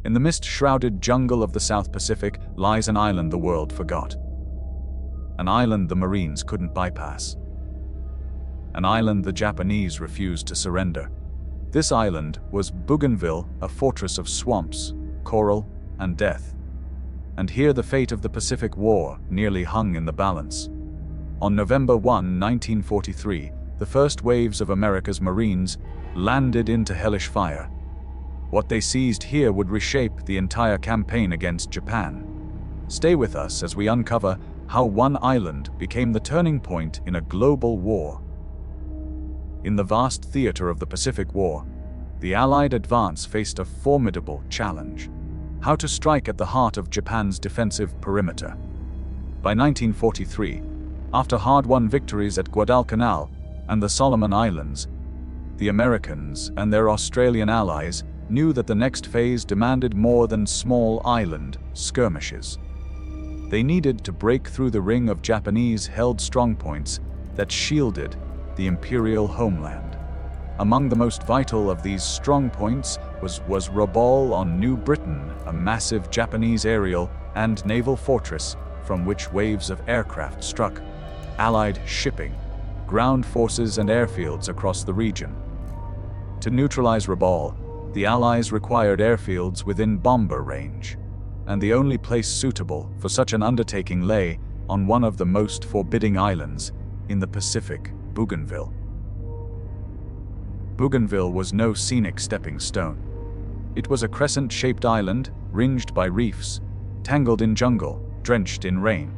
In the mist-shrouded jungle of the South Pacific lies an island the world forgot. An island the Marines couldn't bypass. An island the Japanese refused to surrender. This island was Bougainville, a fortress of swamps, coral, and death. And here the fate of the Pacific War nearly hung in the balance. On November 1, 1943, the first waves of America's Marines landed into hellish fire. What they seized here would reshape the entire campaign against Japan. Stay with us as we uncover how one island became the turning point in a global war. In the vast theater of the Pacific War, the Allied advance faced a formidable challenge: how to strike at the heart of Japan's defensive perimeter. By 1943, after hard-won victories at Guadalcanal and the Solomon Islands, the Americans and their Australian allies knew that the next phase demanded more than small island skirmishes. They needed to break through the ring of Japanese-held strongpoints that shielded the imperial homeland. Among the most vital of these strongpoints was Rabaul on New Britain, a massive Japanese aerial and naval fortress from which waves of aircraft struck Allied shipping, ground forces, and airfields across the region. To neutralize Rabaul, the Allies required airfields within bomber range, and the only place suitable for such an undertaking lay on one of the most forbidding islands in the Pacific, Bougainville. Bougainville was no scenic stepping stone. It was a crescent-shaped island, ringed by reefs, tangled in jungle, drenched in rain,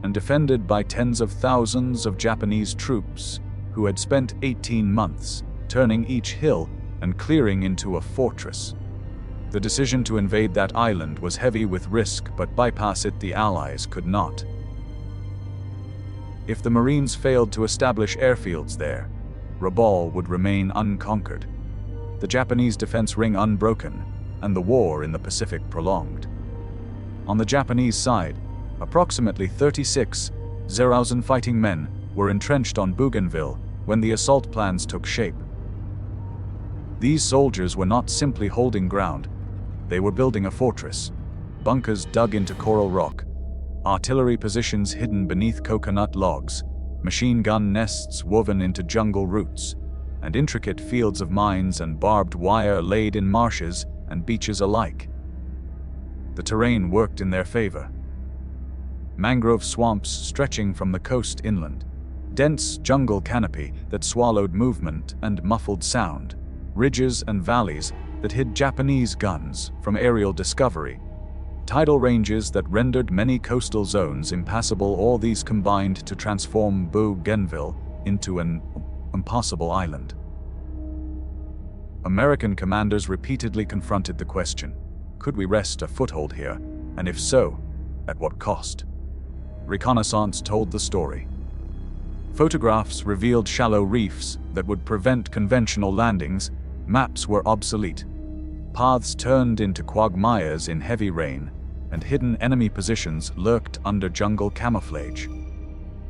and defended by tens of thousands of Japanese troops who had spent 18 months turning each hill and clearing into a fortress. The decision to invade that island was heavy with risk, but bypass it the Allies could not. If the Marines failed to establish airfields there, Rabaul would remain unconquered, the Japanese defense ring unbroken, and the war in the Pacific prolonged. On the Japanese side, approximately 36,000 fighting men were entrenched on Bougainville when the assault plans took shape. These soldiers were not simply holding ground, they were building a fortress. Bunkers dug into coral rock, artillery positions hidden beneath coconut logs, machine gun nests woven into jungle roots, and intricate fields of mines and barbed wire laid in marshes and beaches alike. The terrain worked in their favor. Mangrove swamps stretching from the coast inland, dense jungle canopy that swallowed movement and muffled sound, ridges and valleys that hid Japanese guns from aerial discovery, tidal ranges that rendered many coastal zones impassable, all these combined to transform Bougainville into an impossible island. American commanders repeatedly confronted the question: could we wrest a foothold here, and if so, at what cost? Reconnaissance told the story. Photographs revealed shallow reefs that would prevent conventional landings, maps were obsolete, paths turned into quagmires in heavy rain, and hidden enemy positions lurked under jungle camouflage.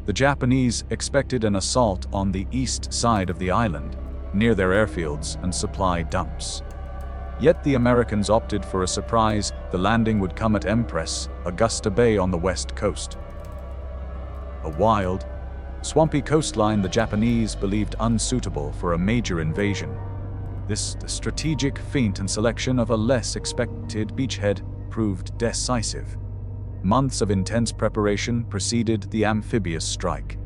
The Japanese expected an assault on the east side of the island, near their airfields and supply dumps. Yet the Americans opted for a surprise. The landing would come at Empress Augusta Bay on the west coast. A wild, swampy coastline the Japanese believed unsuitable for a major invasion. This strategic feint and selection of a less expected beachhead proved decisive. Months of intense preparation preceded the amphibious strike.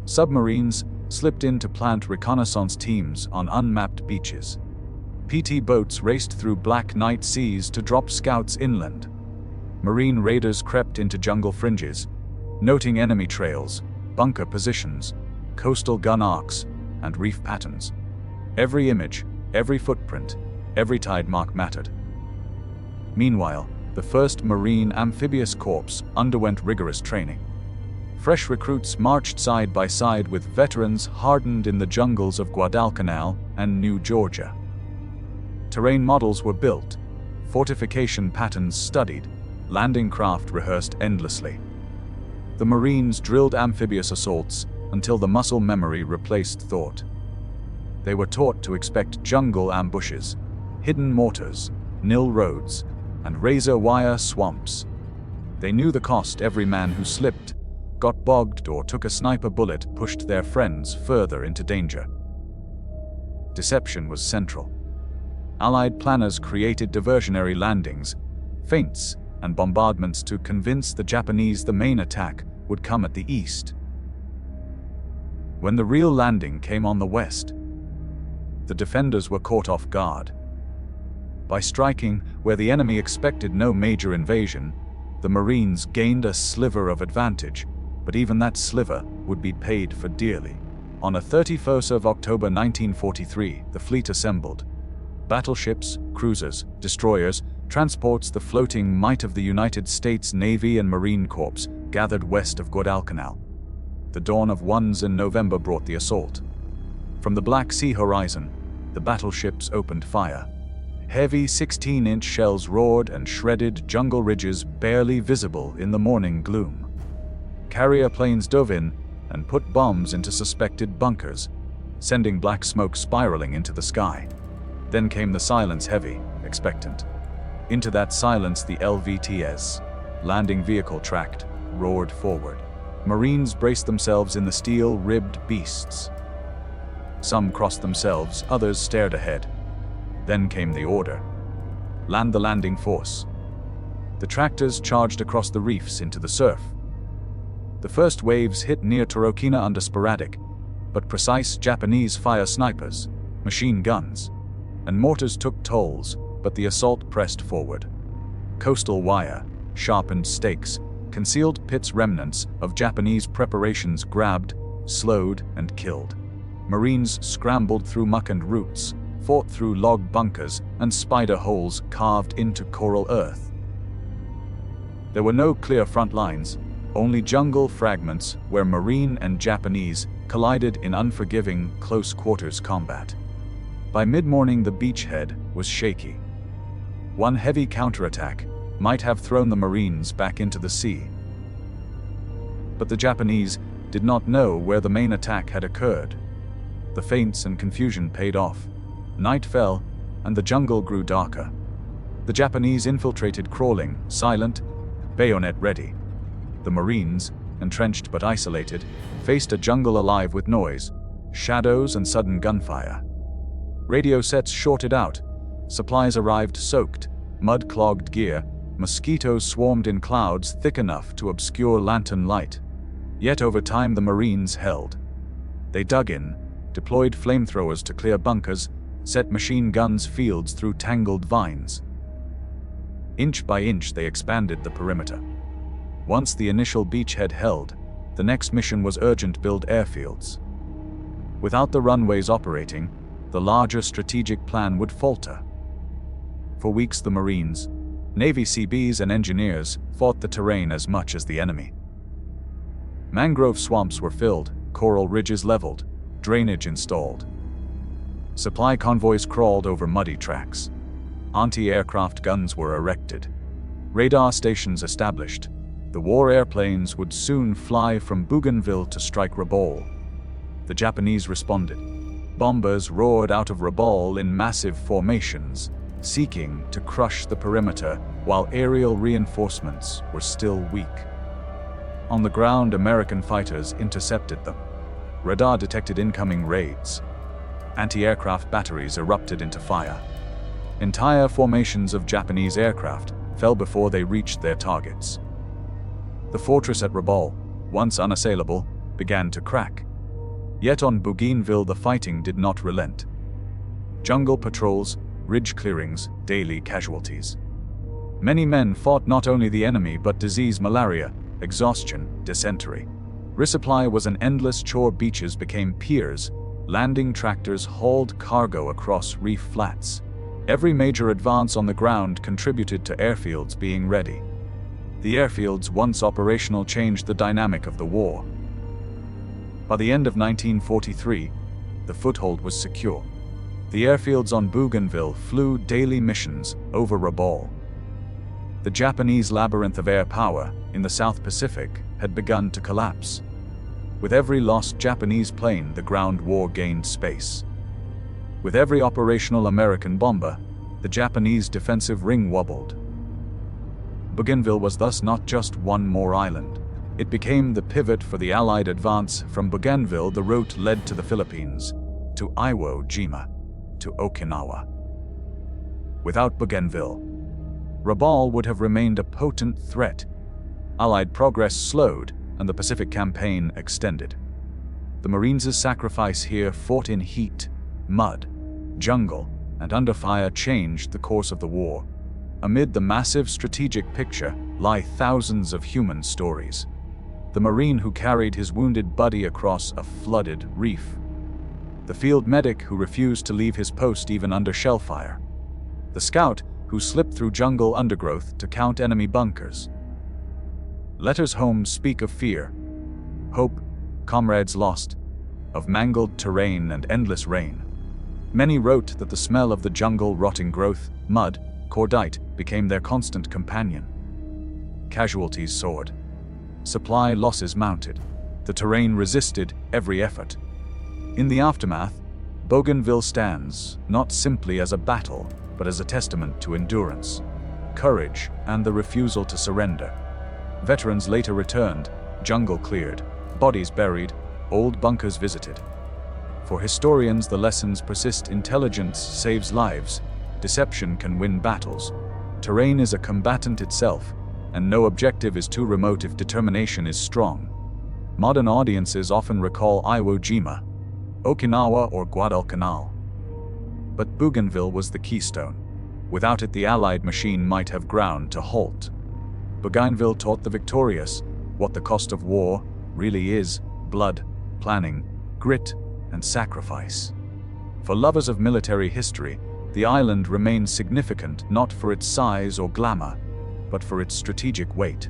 Submarines slipped in to plant reconnaissance teams on unmapped beaches. PT boats raced through black night seas to drop scouts inland. Marine raiders crept into jungle fringes, noting enemy trails, bunker positions, coastal gun arcs, and reef patterns. Every image, every footprint, every tide mark mattered. Meanwhile, the 1st Marine Amphibious Corps underwent rigorous training. Fresh recruits marched side by side with veterans hardened in the jungles of Guadalcanal and New Georgia. Terrain models were built, fortification patterns studied, landing craft rehearsed endlessly. The Marines drilled amphibious assaults until the muscle memory replaced thought. They were taught to expect jungle ambushes, hidden mortars, nil roads, and razor wire swamps. They knew the cost. Every man who slipped, got bogged, or took a sniper bullet pushed their friends further into danger. Deception was central. Allied planners created diversionary landings, feints, and bombardments to convince the Japanese the main attack would come at the east. When the real landing came on the west, the defenders were caught off guard. By striking where the enemy expected no major invasion, the Marines gained a sliver of advantage, but even that sliver would be paid for dearly. On the 31st of October 1943, the fleet assembled. Battleships, cruisers, destroyers, transports, the floating might of the United States Navy and Marine Corps gathered west of Guadalcanal. The dawn of ones in November brought the assault. From the Black Sea horizon, the battleships opened fire. Heavy 16-inch shells roared and shredded jungle ridges barely visible in the morning gloom. Carrier planes dove in and put bombs into suspected bunkers, sending black smoke spiraling into the sky. Then came the silence, heavy, expectant. Into that silence the LVTS, landing vehicle tracked, roared forward. Marines braced themselves in the steel-ribbed beasts. Some crossed themselves, others stared ahead. Then came the order. Land the landing force. The tractors charged across the reefs into the surf. The first waves hit near Torokina under sporadic, but precise Japanese fire snipers, machine guns, and mortars took tolls, but the assault pressed forward. Coastal wire, sharpened stakes, concealed pits, remnants of Japanese preparations grabbed, slowed, and killed. Marines scrambled through muck and roots, fought through log bunkers and spider holes carved into coral earth. There were no clear front lines, only jungle fragments where Marine and Japanese collided in unforgiving, close-quarters combat. By mid-morning the beachhead was shaky. One heavy counterattack might have thrown the Marines back into the sea. But the Japanese did not know where the main attack had occurred. The feints and confusion paid off. Night fell, and the jungle grew darker. The Japanese infiltrated, crawling, silent, bayonet ready. The Marines, entrenched but isolated, faced a jungle alive with noise, shadows, and sudden gunfire. Radio sets shorted out, supplies arrived soaked, mud-clogged gear, mosquitoes swarmed in clouds thick enough to obscure lantern light. Yet over time the Marines held. They dug in, deployed flamethrowers to clear bunkers, set machine guns fields through tangled vines. Inch by inch they expanded the perimeter. Once the initial beachhead held, the next mission was urgent: build airfields. Without the runways operating, the larger strategic plan would falter. For weeks the Marines, Navy Seabees and engineers fought the terrain as much as the enemy. Mangrove swamps were filled, coral ridges leveled, drainage installed. Supply convoys crawled over muddy tracks. Anti-aircraft guns were erected. Radar stations established. The war airplanes would soon fly from Bougainville to strike Rabaul. The Japanese responded. Bombers roared out of Rabaul in massive formations, seeking to crush the perimeter while aerial reinforcements were still weak. On the ground, American fighters intercepted them. Radar detected incoming raids. Anti-aircraft batteries erupted into fire. Entire formations of Japanese aircraft fell before they reached their targets. The fortress at Rabaul, once unassailable, began to crack. Yet on Bougainville the fighting did not relent. Jungle patrols, ridge clearings, daily casualties. Many men fought not only the enemy but disease, malaria, exhaustion, dysentery. Resupply was an endless chore. Beaches became piers. Landing tractors hauled cargo across reef flats. Every major advance on the ground contributed to airfields being ready. The airfields, once operational, changed the dynamic of the war. By the end of 1943, the foothold was secure. The airfields on Bougainville flew daily missions over Rabaul. The Japanese labyrinth of air power in the South Pacific had begun to collapse. With every lost Japanese plane, the ground war gained space. With every operational American bomber, the Japanese defensive ring wobbled. Bougainville was thus not just one more island. It became the pivot for the Allied advance. From Bougainville, the route led to the Philippines, to Iwo Jima, to Okinawa. Without Bougainville, Rabaul would have remained a potent threat. Allied progress slowed, and the Pacific Campaign extended. The Marines' sacrifice here, fought in heat, mud, jungle, and under fire, changed the course of the war. Amid the massive strategic picture lie thousands of human stories. The Marine who carried his wounded buddy across a flooded reef. The field medic who refused to leave his post even under shell fire. The scout who slipped through jungle undergrowth to count enemy bunkers. Letters home speak of fear, hope, comrades lost, of mangled terrain and endless rain. Many wrote that the smell of the jungle, rotting growth, mud, cordite became their constant companion. Casualties soared. Supply losses mounted. The terrain resisted every effort. In the aftermath, Bougainville stands not simply as a battle, but as a testament to endurance, courage, and the refusal to surrender. Veterans later returned, jungle cleared, bodies buried, old bunkers visited. For historians, the lessons persist. Intelligence saves lives. Deception can win battles. Terrain is a combatant itself, and no objective is too remote if determination is strong. Modern audiences often recall Iwo Jima, Okinawa, or Guadalcanal. But Bougainville was the keystone. Without it, the Allied machine might have ground to halt. Bougainville taught the victorious what the cost of war really is: blood, planning, grit, and sacrifice. For lovers of military history, the island remains significant not for its size or glamour, but for its strategic weight.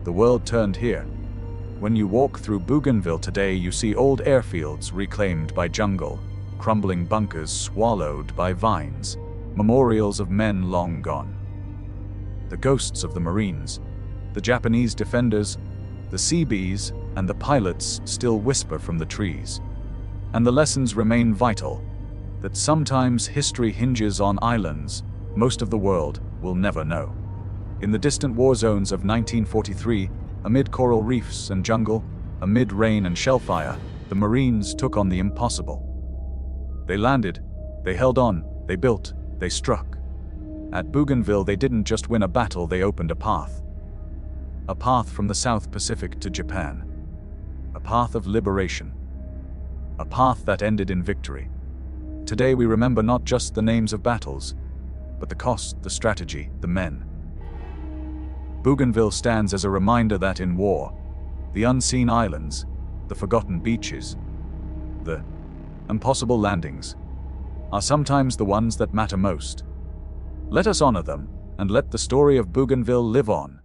The world turned here. When you walk through Bougainville today, you see old airfields reclaimed by jungle, crumbling bunkers swallowed by vines, memorials of men long gone. The ghosts of the Marines, the Japanese defenders, the Seabees, and the pilots still whisper from the trees. And the lessons remain vital, that sometimes history hinges on islands most of the world will never know. In the distant war zones of 1943, amid coral reefs and jungle, amid rain and shellfire, the Marines took on the impossible. They landed, they held on, they built, they struck. At Bougainville, they didn't just win a battle, they opened a path. A path from the South Pacific to Japan. A path of liberation. A path that ended in victory. Today we remember not just the names of battles, but the cost, the strategy, the men. Bougainville stands as a reminder that in war, the unseen islands, the forgotten beaches, the impossible landings, are sometimes the ones that matter most. Let us honor them, and let the story of Bougainville live on.